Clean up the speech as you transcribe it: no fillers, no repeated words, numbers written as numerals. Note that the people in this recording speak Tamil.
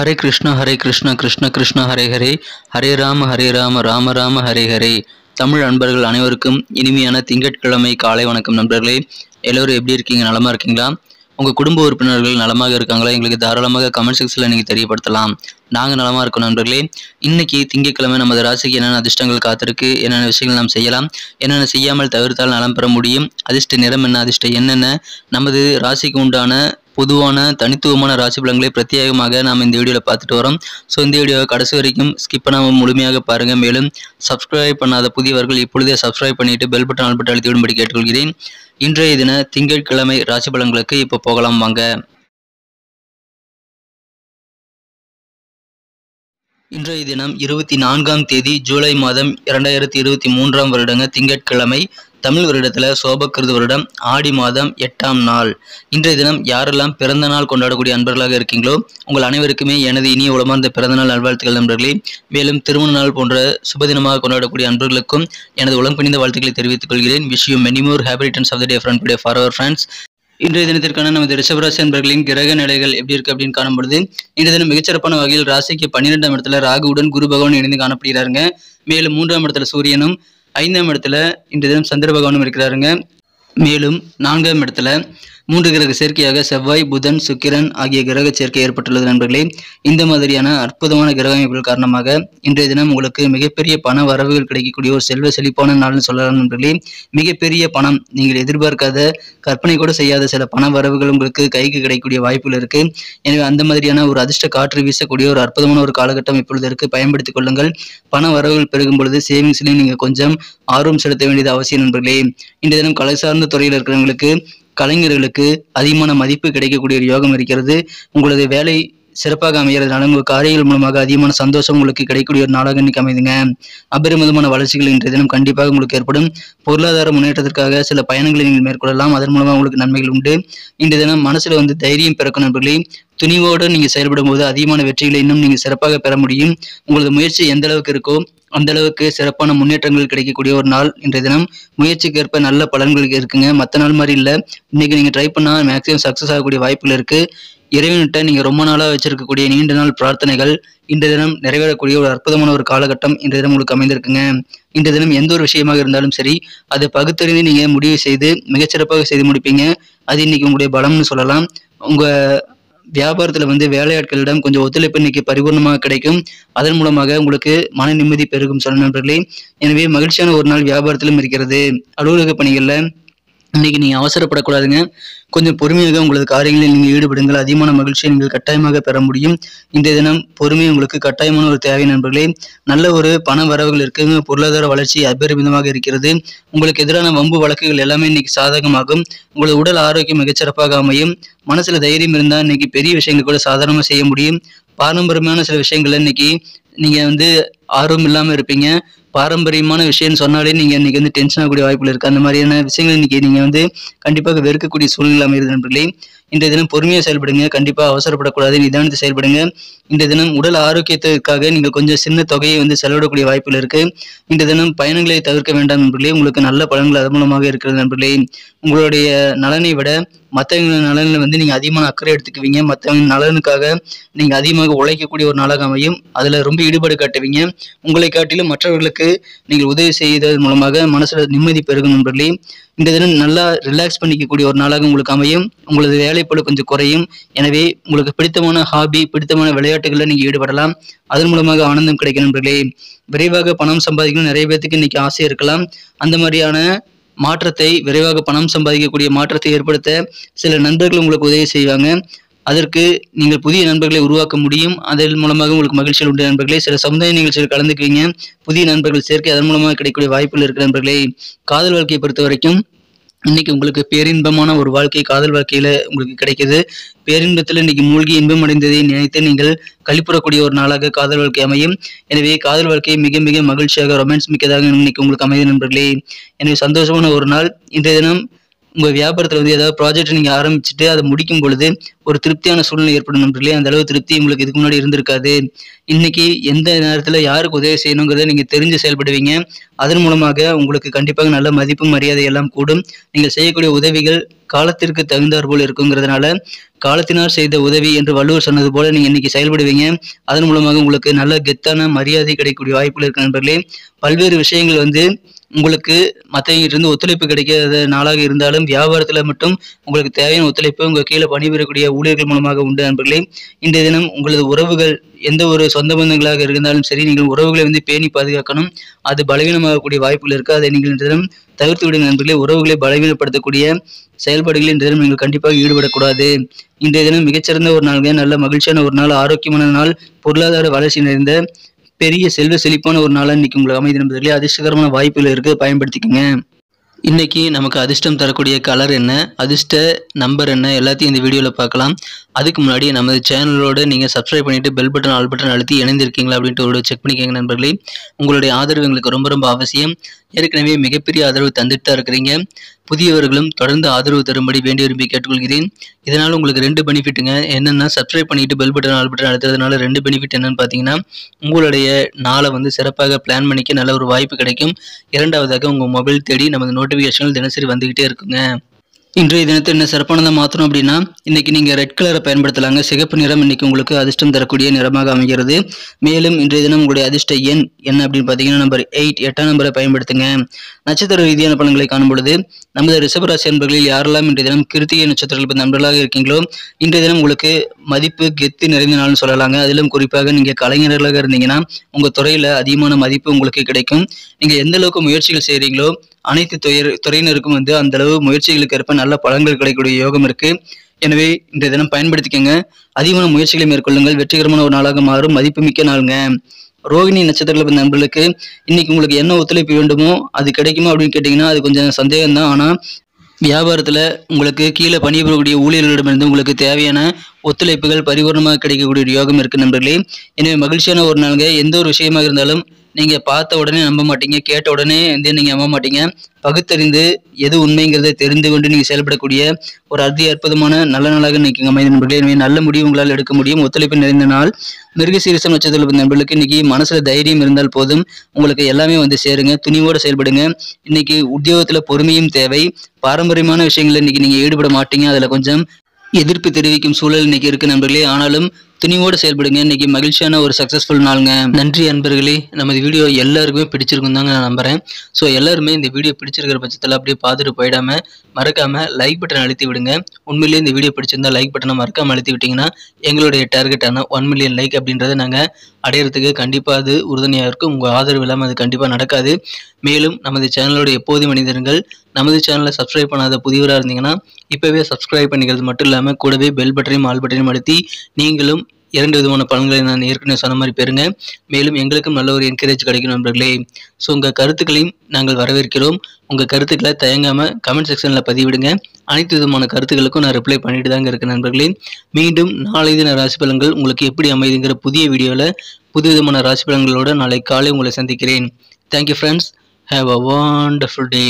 ஹரே கிருஷ்ண கிருஷ்ண கிருஷ்ண ஹரே ஹரே, ஹரே ராம ராம ராம ஹரே ஹரே. தமிழ் அன்பர்கள் அனைவருக்கும் இனிமையான திங்கட்கிழமை காலை வணக்கம் நண்பர்களே. எல்லோரும் எப்படி இருக்கீங்க? நலமா இருக்கீங்களா? உங்கள் குடும்ப உறுப்பினர்கள் நலமாக இருக்காங்களா? எங்களுக்கு தாராளமாக கமெண்ட் செக்ஷனில் நீங்கள் தெரியப்படுத்தலாம். நாங்கள் நலமாக இருக்கோம் நண்பர்களே. இன்னைக்கு திங்கட்கிழமை நமது ராசிக்கு என்னென்ன அதிர்ஷ்டங்கள் காத்திருக்கு, என்னென்ன விஷயங்கள் நாம் செய்யலாம், என்னென்ன செய்யாமல் தவிர்த்தால் நலம் பெற முடியும், அதிர்ஷ்ட நிறம் என்ன, அதிர்ஷ்டம் என்னென்ன, நமது ராசிக்கு உண்டான பொதுவான தனித்துவமான ராசி பலன்களை பிரத்யேகமாக நாம் இந்த வீடியோவில் பார்த்துட்டு வரோம். ஸோ இந்த வீடியோவை கடைசி வரைக்கும் ஸ்கிப் பண்ணாமல் முழுமையாக பாருங்கள். மேலும் சப்ஸ்கிரைப் பண்ணாத புதியவர்கள் இப்பொழுதே சப்ஸ்கிரைப் பண்ணிவிட்டு பெல் பட்டன் ஆல் பட்டன் அழுத்தி விடும்படி கேட்டுக்கொள்கிறேன். இன்றைய தின திங்கட்கிழமை ராசி பலன்களுக்கு இப்போ போகலாம் வாங்க. இன்றைய தினம் 24ஆம் தேதி ஜூலை மாதம் 2023ஆம் வருடங்க திங்கட்கிழமை. தமிழ் வருடத்தில் சோபக்கிருது வருடம் ஆடி மாதம் 8ஆம் நாள். இன்றைய தினம் யாரெல்லாம் பிறந்த நாள் கொண்டாடக்கூடிய அன்பர்களாக இருக்கீங்களோ உங்கள் அனைவருக்குமே எனது இனிய உளமார்ந்த பிறந்தநாள் நல்வாழ்த்துக்கள் நண்பர்களே. மேலும் திருமண நாள் போன்ற சுபதினமாக கொண்டாடக்கூடிய அன்பர்களுக்கும் எனது உளம் கனிந்த வாழ்த்துக்களை தெரிவித்துக் கொள்கிறேன். Wish you many more happy returns of the day for our friends. இன்றைய தினத்திற்கான நமது ரிஷபராசி அன்பர்களின் கிரக நிலைகள் எப்படி இருக்கு அப்படின்னு காணும்பொழுது, இன்றைய தினம் மிகச்சிறப்பான வகையில் ராசிக்கு 12ஆம் இடத்துல ராகுவுடன் குரு பகவான் இணைந்து காணப்படுகிறாருங்க. மேலும் 3ஆம் இடத்துல சூரியனும், 5ஆம் இடத்துல இன்றைய தினம் சந்திர பகவானும் இருக்கிறாருங்க. மேலும் 4ஆம் இடத்துல 3 கிரக சேர்க்கையாக செவ்வாய், புதன், சுக்கிரன் ஆகிய கிரக சேர்க்கை ஏற்பட்டுள்ளது நண்பர்களே. இந்த மாதிரியான அற்புதமான கிரக அமைப்புகள் காரணமாக இன்றைய தினம் உங்களுக்கு மிகப்பெரிய பண வரவுகள் கிடைக்கக்கூடிய ஒரு செல்வ செழிப்பான நாள்னு சொல்லலாம் நண்பர்களே. மிகப்பெரிய பணம், நீங்கள் எதிர்பார்க்காத, கற்பனை கூட செய்யாத சில பண வரவுகள் உங்களுக்கு கைக்கு கிடைக்கக்கூடிய வாய்ப்புகள் இருக்கு. எனவே அந்த மாதிரியான ஒரு அதிர்ஷ்ட காற்று வீசக்கூடிய ஒரு அற்புதமான ஒரு காலகட்டம் இப்பொழுது இருக்கு. பயன்படுத்திக் கொள்ளுங்கள். பண வரவுகள் பெருகும் பொழுது சேவிங்ஸ்லையும் நீங்கள் கொஞ்சம் ஆர்வம் செலுத்த வேண்டியது அவசியம் நண்பர்களே. இன்றைய தினம் கலை சார்ந்த துறையில் இருக்கிறவங்களுக்கு, கலைஞர்களுக்கு அதிகமான மதிப்பு கிடைக்கக்கூடிய ஒரு யோகம் இருக்கிறது. உங்களது வேலை சிறப்பாக அமைகிறதுனால உங்கள் காரியங்கள் மூலமாக அதிகமான சந்தோஷம் உங்களுக்கு கிடைக்கக்கூடிய ஒரு நாளாக இன்னைக்கு அமைதுங்க. அபரிமிதமான வளர்ச்சிகள் இன்றைய தினம் கண்டிப்பாக உங்களுக்கு ஏற்படும். பொருளாதார முன்னேற்றத்திற்காக சில பயணங்களை நீங்கள் மேற்கொள்ளலாம். அதன் மூலமாக உங்களுக்கு நன்மைகள் உண்டு. இன்றைய தினம் மனசுல தைரியம் பிறக்கும் நண்பர்களே. துணிவோடு நீங்க செயல்படும் போது அதிகமான வெற்றிகளை இன்னும் நீங்க சிறப்பாக பெற முடியும். உங்களது முயற்சி எந்த அளவுக்கு இருக்கோ அந்த அளவுக்கு சிறப்பான முன்னேற்றங்கள் கிடைக்கக்கூடிய ஒரு நாள் இன்றைய தினம். முயற்சிக்கு ஏற்ப நல்ல பலன்கள் இருக்குங்க. மற்ற நாள் மாதிரி இல்லை. இன்னைக்கு நீங்க ட்ரை பண்ணா மேக்ஸிமம் சக்சஸ் ஆகக்கூடிய வாய்ப்புகள் இருக்கு. இறைவன்கிட்ட நீங்க ரொம்ப நாளா வச்சிருக்கக்கூடிய நீண்ட நாள் பிரார்த்தனைகள் இன்றைய தினம் நிறைவேறக்கூடிய ஒரு அற்புதமான ஒரு காலகட்டம் இன்றைய தினம் உங்களுக்கு அமைந்திருக்குங்க. இன்றைய தினம் எந்த ஒரு விஷயமாக இருந்தாலும் சரி, அதை பகுத்தறிந்து நீங்க முடிவு செய்து மிகச்சிறப்பாக செய்து முடிப்பீங்க. அது இன்னைக்கு உங்களுடைய பலம்னு சொல்லலாம். உங்க வியாபாரத்துல வேலையாட்களிடம் கொஞ்சம் ஒத்துழைப்பு இன்னைக்கு பரிபூர்ணமாக கிடைக்கும். அதன் மூலமாக உங்களுக்கு மன நிம்மதி பெருகும் சொல்ல நண்பர்களே. எனவே மகிழ்ச்சியான ஒரு நாள் வியாபாரத்திலும் இருக்கிறது. அலுவலக பணிகள்ல இன்னைக்கு நீங்க அவசரப்படக்கூடாதுங்க. கொஞ்சம் பொறுமையாக உங்களது காரியங்களில் நீங்கள் ஈடுபடுங்கள். அதிகமான மகிழ்ச்சியை நீங்கள் கட்டாயமாக பெற முடியும். இன்றைய தினம் பொறுமை உங்களுக்கு கட்டாயமான ஒரு தேவை நண்பர்களே. நல்ல ஒரு பண வரவுகள் இருக்குங்க. பொருளாதார வளர்ச்சி அபரிமிதமாக இருக்கிறது. உங்களுக்கு எதிரான வம்பு வழக்குகள் எல்லாமே இன்னைக்கு சாதகமாகும். உங்களது உடல் ஆரோக்கியம் மிகச்சிறப்பாக அமையும். மனசுல தைரியம் இருந்தால் இன்னைக்கு பெரிய விஷயங்கள் கூட சாதாரணமாக செய்ய முடியும். பாரம்பரியமான சில விஷயங்கள்ல இன்னைக்கு நீங்க ஆர்வம் இல்லாம இருப்பீங்க. பாரம்பரியமான விஷயம்னு சொன்னாலே நீங்க இன்னைக்கு டென்ஷன் ஆகக்கூடிய வாய்ப்புகள் இருக்கு. அந்த மாதிரியான விஷயங்கள் இன்னைக்கு நீங்க கண்டிப்பாக வெறுக்கக்கூடிய சூழ்நிலை அமைகிறது நண்பர்களே. இன்றைய தினம் பொறுமையாக செயல்படுங்க. கண்டிப்பா அவசரப்படக்கூடாது. நிதானத்தை செயல்படுங்க. இன்றைய தினம் உடல் ஆரோக்கியத்திற்காக நீங்கள் கொஞ்சம் சின்ன தொகையை செலவிடக்கூடிய வாய்ப்புகள் இருக்கு. இன்றைய தினம் பயணங்களை தவிர்க்க வேண்டாம் நண்பர்களே. உங்களுக்கு நல்ல பலன்கள் அது மூலமாக இருக்கிறது நண்பர்களே. உங்களுடைய நலனை விட மற்றவங்க நலனில் நீங்க அதிகமான அக்கறை எடுத்துக்குவீங்க. மற்றவங்க நலனுக்காக நீங்க அதிகமாக உழைக்கக்கூடிய ஒரு நாளாக அமையும். அதுல ரொம்ப ஈடுபாடு காட்டுவீங்க. உங்களை காட்டிலும் மற்றவர்களுக்கு நீங்கள் உதவி செய்ததன் மூலமாக மனசுல நிம்மதி பெருகும் நண்பர்களே. இந்த தினம் நல்லா ரிலாக்ஸ் பண்ணிக்கக்கூடிய ஒரு நாளாக உங்களுக்கு அமையும். உங்களது வேலைப்பளு கொஞ்சம் குறையும். எனவே உங்களுக்கு பிடித்தமான ஹாபி, பிடித்தமான விளையாட்டுகளில் நீங்க ஈடுபடலாம். அதன் மூலமாக ஆனந்தம் கிடைக்கும் நண்பர்களே. விரைவாக பணம் சம்பாதிக்கணும் நிறைய பேருக்கு இன்னைக்கு ஆசை இருக்கலாம். அந்த மாதிரியான மாற்றத்தை, விரைவாக பணம் சம்பாதிக்கக்கூடிய மாற்றத்தை ஏற்படுத்த சில நண்பர்கள் உங்களுக்கு உதவி செய்வாங்க. அதற்கு நீங்கள் புதிய நண்பர்களை உருவாக்க முடியும். அதன் மூலமாக உங்களுக்கு மகிழ்ச்சியில் உண்டு நண்பர்களே. சில சமுதாய நிகழ்ச்சிகள் கலந்துக்குவீங்க. புதிய நண்பர்கள் சேர்க்கை அதன் மூலமாக கிடைக்கக்கூடிய வாய்ப்புகள் இருக்கிற நண்பர்களே. காதல் வாழ்க்கையை பொறுத்த வரைக்கும் இன்னைக்கு உங்களுக்கு பேரின்பமான ஒரு வாழ்க்கை காதல் வாழ்க்கையில உங்களுக்கு கிடைக்குது. பேரின்பத்தில் இன்னைக்கு மூழ்கி இன்பம் அடைந்ததை நினைத்து நீங்கள் கழிப்புறக்கூடிய ஒரு நாளாக காதல் வாழ்க்கை அமையும். எனவே காதல் வாழ்க்கை மிக மிக மகிழ்ச்சியாக ரொமான்ஸ் மிக்கதாக இன்னைக்கு உங்களுக்கு அமைது நண்பர்களே. எனவே சந்தோஷமான ஒரு நாள். இன்றைய தினம் உங்கள் வியாபாரத்தில் வந்து ஏதாவது ப்ராஜெக்ட் நீங்கள் ஆரம்பிச்சுட்டு அதை முடிக்கும் பொழுது ஒரு திருப்தியான சூழ்நிலை ஏற்படும் நண்பர்களே. அந்த அளவு திருப்தி உங்களுக்கு இதுக்கு முன்னாடி இருந்திருக்காது. இன்னைக்கு எந்த நேரத்தில் யாருக்கு உதவி செய்யணுங்கிறத நீங்கள் தெரிஞ்சு செயல்படுவீங்க. அதன் மூலமாக உங்களுக்கு கண்டிப்பாக நல்ல மதிப்பு மரியாதை எல்லாம் கூடும். நீங்கள் செய்யக்கூடிய உதவிகள் காலத்திற்கு தகுந்தாற் போல் இருக்குங்கிறதுனால காலத்தினால் செய்த உதவி என்று வள்ளுவர் சொன்னது போல நீங்க இன்னைக்கு செயல்படுவீங்க. அதன் மூலமாக உங்களுக்கு நல்ல கெத்தான மரியாதை கிடைக்கக்கூடிய வாய்ப்புகள் இருக்கு நண்பர்களே. பல்வேறு விஷயங்கள் வந்து உங்களுக்கு மற்றவங்கிட்ட ஒத்துழைப்பு கிடைக்காத நாளாக இருந்தாலும் வியாபாரத்தில் மட்டும் உங்களுக்கு தேவையான ஒத்துழைப்பு உங்கள் கீழே பணிபுரியக்கூடிய ஊழியர்கள் மூலமாக உண்டு நண்பர்களே. இன்றைய தினம் உங்களது உறவுகள் எந்த ஒரு சொந்த பந்தங்களாக இருந்தாலும் சரி, நீங்கள் உறவுகளை வந்து பேணி பாதுகாக்கணும். அது பலவீனமாகக்கூடிய வாய்ப்புகள் இருக்குது. அதை நீங்கள் இன்றைய தினம் தவிர்த்து விடுங்க நண்பர்களே. உறவுகளை பலவீனப்படுத்தக்கூடிய செயல்பாடுகளில் இன்றைய தினம் நீங்கள் கண்டிப்பாக ஈடுபடக்கூடாது. இன்றைய தினம் மிகச்சிறந்த ஒரு நாள், நல்ல மகிழ்ச்சியான ஒரு நாள், ஆரோக்கியமான நாள், பொருளாதார வளர்ச்சி நிறைந்த பெரிய செல்வ செழிப்பான ஒரு நாளாக இன்னைக்கு உங்களுக்கு அமைதி நண்பர்களே. அதிர்ஷ்டகரமான வாய்ப்புகள் இருக்கு, பயன்படுத்திக்கங்க. இன்னைக்கு நமக்கு அதிர்ஷ்டம் தரக்கூடிய கலர் என்ன, அதிர்ஷ்ட நம்பர் என்ன, எல்லாத்தையும் இந்த வீடியோவில் பார்க்கலாம். அதுக்கு முன்னாடி நமது சேனலோடு நீங்கள் சப்ஸ்கிரைப் பண்ணிட்டு பெல் பட்டன் ஆல் பட்டன் அழுத்தி இணைந்திருக்கீங்களா அப்படின்ட்டு ஒரு செக் பண்ணிக்கோங்க நண்பர்களே. உங்களுடைய ஆதரவு எங்களுக்கு ரொம்ப ரொம்ப அவசியம். ஏற்கனவே மிகப்பெரிய ஆதரவு தந்துட்டு தான் இருக்கிறீங்க. புதியவர்களும் தொடர்ந்து ஆதரவு தரும்படி வேண்டி விரும்பி கேட்டுக்கொள்கிறேன். இதனால் உங்களுக்கு 2 பெனிஃபிட்டுங்க. என்னென்னா, சப்ஸ்கிரைப் பண்ணிட்டு பெல் பட்டன் ஆல் பட்டன் அழுத்துறதுனால 2 பெனிஃபிட் என்னன்னு பார்த்தீங்கன்னா, உங்களுடைய நாளை வந்து சிறப்பாக பிளான் பண்ணிக்க நல்ல ஒரு வாய்ப்பு கிடைக்கும். இரண்டாவதாக உங்கள் மொபைல் தேடி நமது நோட்டிஃபிகேஷன்கள் தினசரி வந்துக்கிட்டே இருக்குங்க. இன்றைய தினத்தை என்ன சிறப்பானதாக மாற்றணும் அப்படின்னா, இன்னைக்கு நீங்கள் ரெட் கலரை பயன்படுத்தலாங்க. சிகப்பு நிறம் இன்னைக்கு உங்களுக்கு அதிர்ஷ்டம் தரக்கூடிய நிறமாக அமைகிறது. மேலும் இன்றைய தினம் உங்களுடைய அதிர்ஷ்ட எண் என்ன அப்படின்னு பார்த்தீங்கன்னா, நம்பர் 8, 8ஆம் நம்பரை பயன்படுத்துங்க. நட்சத்திர ரீதியான பலன்களை காணும் பொழுது நமது ரிஷபராசி நண்பர்களில் யாரெல்லாம் இன்றைய தினம் கிருத்திகை நட்சத்திரங்கள் நண்பர்களாக இருக்கீங்களோ, இன்றைய தினம் உங்களுக்கு மதிப்பு கெத்து நிறைந்த நாள்னு சொல்லலாங்க. அதிலும் குறிப்பாக நீங்கள் கலைஞர்களாக இருந்தீங்கன்னா உங்கள் துறையில் அதிகமான மதிப்பு உங்களுக்கு கிடைக்கும். நீங்கள் எந்த அளவுக்கு முயற்சிகள் செய்கிறீங்களோ அனைத்து துறையினருக்கும் வந்து அந்த அளவு முயற்சிகளுக்கு ஏற்ப நல்ல பலன்கள் கிடைக்கக்கூடிய யோகம் இருக்கு. எனவே இன்றைய தினம் பயன்படுத்திக்கங்க. அதிகமான முயற்சிகளை மேற்கொள்ளுங்கள். வெற்றிகரமான ஒரு நாளாக மாறும். மதிப்புமிக்க நாளுங்க. ரோகிணி நட்சத்திரத்தில் நண்பர்களுக்கு இன்னைக்கு உங்களுக்கு என்ன ஒத்துழைப்பு வேண்டுமோ அது கிடைக்குமா அப்படின்னு கேட்டிங்கன்னா அது கொஞ்சம் சந்தேகம் தான். ஆனால் வியாபாரத்தில் உங்களுக்கு கீழே பணிபுரியக்கூடிய ஊழியர்களிடமிருந்து உங்களுக்கு தேவையான ஒத்துழைப்புகள் பரிபூர்ணமாக கிடைக்கக்கூடிய யோகம் இருக்கு நண்பர்களே. எனவே மகிழ்ச்சியான ஒரு நாளுங்க. எந்த ஒரு விஷயமாக இருந்தாலும் நீங்கள் பார்த்த உடனே நம்ப மாட்டீங்க, கேட்ட உடனே வந்து நீங்கள் நம்ப மாட்டீங்க. பகுத்தறிந்து எது உண்மைங்கிறத தெரிந்து கொண்டு நீங்கள் செயல்படக்கூடிய ஒரு அற்புதமான நல்ல நாளாக இன்னைக்கு அமைதி நண்பர்களே. எனவே நல்ல முடிவு உங்களால் எடுக்க முடியும். ஒத்துழைப்பு நிறைந்த நாள். மிருகசீரிஷம் நட்சத்திர நண்பர்களுக்கு இன்னைக்கு மனசுல தைரியம் இருந்தால் போதும், உங்களுக்கு எல்லாமே வந்து சேருங்க. துணிவோடு செயல்படுங்க. இன்னைக்கு உத்தியோகத்தில் பொறுமையும் தேவை. பாரம்பரியமான விஷயங்கள்ல இன்னைக்கு நீங்கள் ஈடுபட மாட்டீங்க. அதில் கொஞ்சம் எதிர்ப்பு தெரிவிக்கும் சூழல் இன்னைக்கு இருக்கு நண்பர்களே. ஆனாலும் துணிவோடு செயல்படுங்க. இன்னைக்கு மகிழ்ச்சியான ஒரு சக்சஸ்ஃபுல் நாளுங்க. நன்றி அன்பர்களே. நமது வீடியோ எல்லாருக்குமே பிடிச்சிருக்கும் தாங்க நான் நம்புறேன். ஸோ எல்லாருமே இந்த வீடியோ பிடிச்சிருக்கிற பட்சத்தில் அப்படியே பார்த்துட்டு போயிடாம மறக்காம லைக் பட்டன் அழுத்தி விடுங்க. உண்மையிலேயே இந்த வீடியோ பிடிச்சிருந்தா லைக் பட்டனை மறக்காம அழுத்தி விட்டீங்கன்னா எங்களுடைய டார்கெட்டான 1 மில்லியன் லைக் அப்படின்றத நாங்கள் அடையிறதுக்கு கண்டிப்பாக அது உறுதுணையாக இருக்கும். உங்கள் ஆதரவு இல்லாமல் அது கண்டிப்பாக நடக்காது. மேலும் நமது சேனலோட எப்போதும் மனிதர்கள் நமது சேனலை சப்ஸ்கிரைப் பண்ணாத புதியவராக இருந்தீங்கன்னா இப்போவே சப்ஸ்கிரைப் பண்ணிக்கிறது மட்டும் இல்லாமல் கூடவே பெல் பட்டனையும் ஆல் பட்டனையும் அழுத்தி நீங்களும் 2 விதமான பலன்களை நான் ஏற்கனவே சொன்ன மாதிரி பெறுங்க. மேலும் எங்களுக்கும் நல்ல ஒரு என்கரேஜ் கிடைக்கும் நண்பர்களே. ஸோ உங்கள் கருத்துக்களையும் நாங்கள் வரவேற்கிறோம். உங்கள் கருத்துக்களை தயங்காமல் கமெண்ட் செக்ஷனில் பதிவிடுங்க. அனைத்து விதமான கருத்துக்களுக்கும் நான் ரிப்ளை பண்ணிட்டு தாங்க இருக்கேன் நண்பர்களே. மீண்டும் நாளை தின ராசி பலன்கள் உங்களுக்கு எப்படி அமைதுங்கிற புதிய வீடியோவில் புது விதமான ராசி பலன்களோடு நாளை காலை உங்களை சந்திக்கிறேன். Thank you friends. Have a wonderful day.